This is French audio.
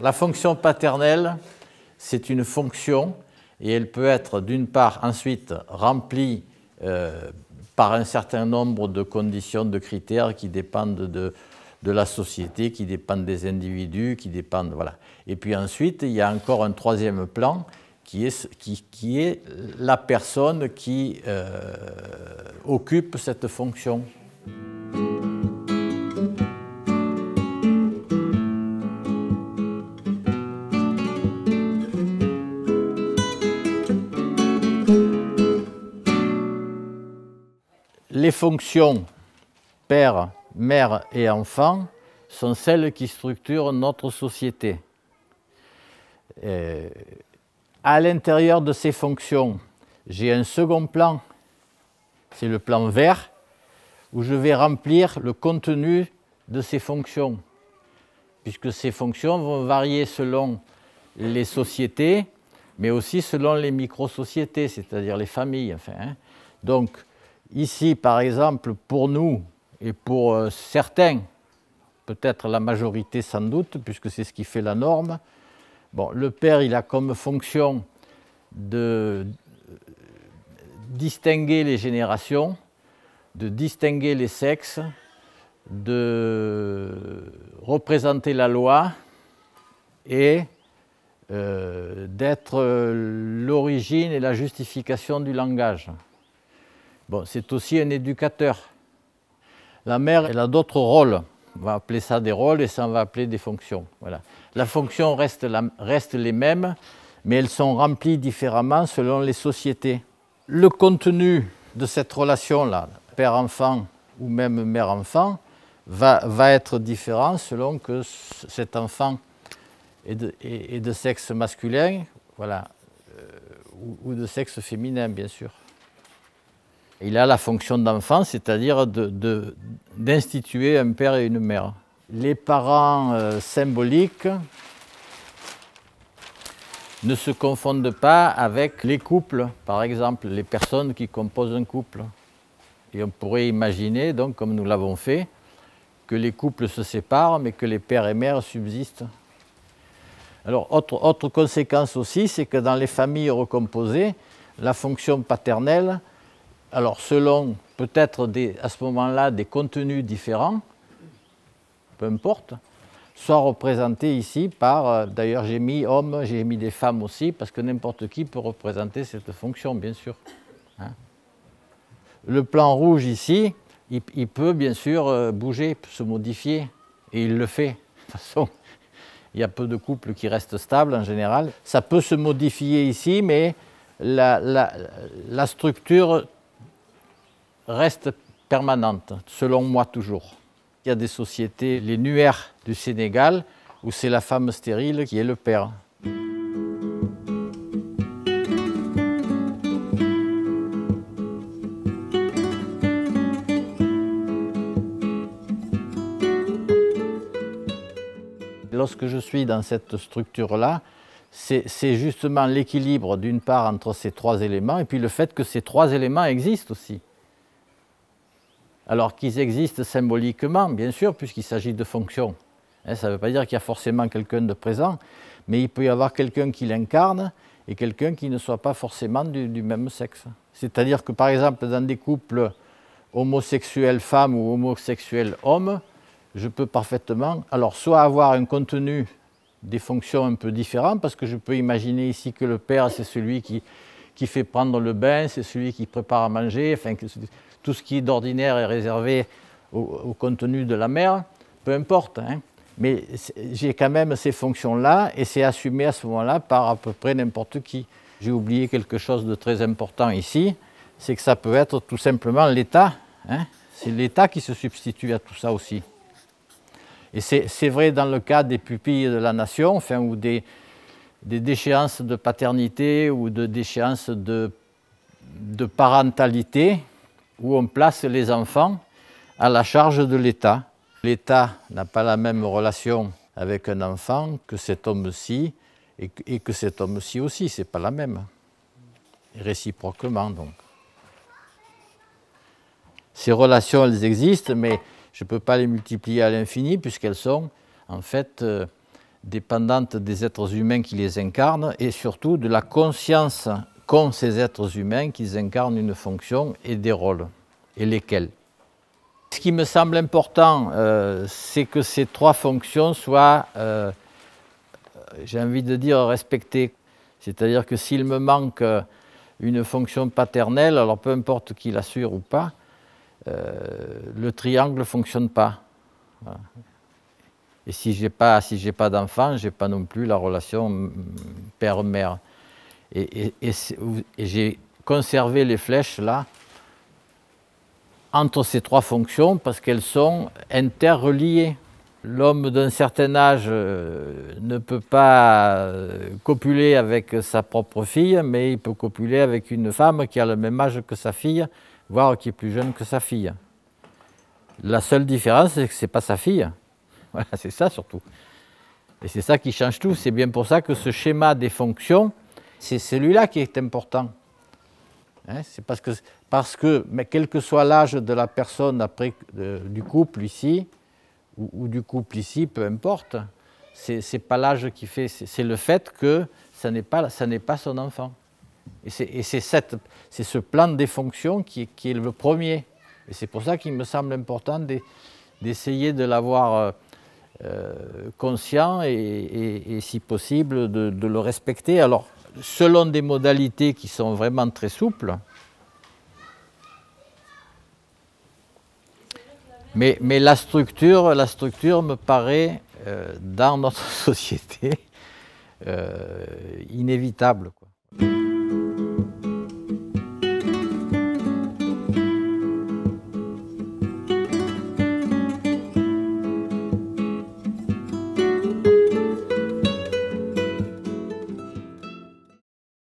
la fonction paternelle, c'est une fonction et elle peut être d'une part ensuite remplie par un certain nombre de conditions, de critères qui dépendent de la société, qui dépendent des individus, qui dépendent, voilà. Et puis ensuite, il y a encore un troisième plan qui est la personne qui occupe cette fonction. Les fonctions père, mère et enfant sont celles qui structurent notre société. À l'intérieur de ces fonctions, j'ai un second plan, c'est le plan vert, où je vais remplir le contenu de ces fonctions, puisque ces fonctions vont varier selon les sociétés, mais aussi selon les micro-sociétés, c'est-à-dire les familles. Enfin, hein. Donc, ici, par exemple, pour nous et pour certains, peut-être la majorité sans doute, puisque c'est ce qui fait la norme, bon, le père, il a comme fonction de distinguer les générations, de distinguer les sexes, de représenter la loi et d'être l'origine et la justification du langage. Bon, c'est aussi un éducateur. La mère, elle a d'autres rôles. On va appeler ça des rôles et ça, on va appeler des fonctions. Voilà. La fonction reste les mêmes, mais elles sont remplies différemment selon les sociétés. Le contenu de cette relation-là, père-enfant ou même mère-enfant, va être différent selon que cet enfant est de sexe masculin, voilà, ou de sexe féminin, bien sûr. Il a la fonction d'enfant, c'est-à-dire d'instituer un père et une mère. Les parents symboliques ne se confondent pas avec les couples, par exemple, les personnes qui composent un couple. Et on pourrait imaginer, donc, comme nous l'avons fait, que les couples se séparent, mais que les pères et mères subsistent. Alors, autre conséquence aussi, c'est que dans les familles recomposées, la fonction paternelle, alors selon peut-être à ce moment-là des contenus différents, peu importe, soit représentée ici par, d'ailleurs j'ai mis hommes, j'ai mis des femmes aussi, parce que n'importe qui peut représenter cette fonction, bien sûr. Hein. Le plan rouge ici, il peut bien sûr bouger, se modifier, et il le fait. De toute façon, il y a peu de couples qui restent stables en général. Ça peut se modifier ici, mais la structure reste permanente, selon moi toujours. Il y a des sociétés, les Nuer du Sénégal, où c'est la femme stérile qui est le père. Lorsque je suis dans cette structure-là, c'est justement l'équilibre d'une part entre ces trois éléments et puis le fait que ces trois éléments existent aussi. Alors qu'ils existent symboliquement, bien sûr, puisqu'il s'agit de fonctions. Ça ne veut pas dire qu'il y a forcément quelqu'un de présent, mais il peut y avoir quelqu'un qui l'incarne et quelqu'un qui ne soit pas forcément du même sexe. C'est-à-dire que par exemple, dans des couples homosexuels femmes ou homosexuels hommes, je peux parfaitement, alors soit avoir un contenu des fonctions un peu différent, parce que je peux imaginer ici que le père, c'est celui qui fait prendre le bain, c'est celui qui prépare à manger, enfin, tout ce qui d'ordinaire est réservé au contenu de la mère, peu importe. Hein. Mais j'ai quand même ces fonctions-là et c'est assumé à ce moment-là par à peu près n'importe qui. J'ai oublié quelque chose de très important ici, c'est que ça peut être tout simplement l'État. Hein. C'est l'État qui se substitue à tout ça aussi. Et c'est vrai dans le cas des pupilles de la nation, enfin, ou des déchéances de paternité ou de déchéances de parentalité, où on place les enfants à la charge de l'État. L'État n'a pas la même relation avec un enfant que cet homme-ci et que cet homme-ci aussi, c'est pas la même. Et réciproquement donc. Ces relations, elles existent, mais je ne peux pas les multiplier à l'infini puisqu'elles sont en fait dépendantes des êtres humains qui les incarnent et surtout de la conscience qu'ont ces êtres humains qu'ils incarnent une fonction et des rôles, et lesquels. Ce qui me semble important, c'est que ces trois fonctions soient, j'ai envie de dire, respectées. C'est-à-dire que s'il me manque une fonction paternelle, alors peu importe qui l'assure ou pas, le triangle ne fonctionne pas. Voilà. Et si j'ai pas d'enfant, je n'ai pas non plus la relation père-mère. Et j'ai conservé les flèches là, entre ces trois fonctions, parce qu'elles sont interreliées. L'homme d'un certain âge ne peut pas copuler avec sa propre fille, mais il peut copuler avec une femme qui a le même âge que sa fille, voire qui est plus jeune que sa fille. La seule différence, c'est que ce n'est pas sa fille. Voilà, c'est ça surtout. Et c'est ça qui change tout. C'est bien pour ça que ce schéma des fonctions, c'est celui-là qui est important. Hein, c'est parce que, mais quel que soit l'âge de la personne après, du couple ici, ou du couple ici, peu importe, c'est pas l'âge qui fait, c'est le fait que ça n'est pas son enfant. Et c'est ce plan des fonctions qui est le premier. Et c'est pour ça qu'il me semble important d'essayer de l'avoir conscient et si possible de le respecter. Alors, selon des modalités qui sont vraiment très souples, mais la structure me paraît, dans notre société, inévitable, quoi.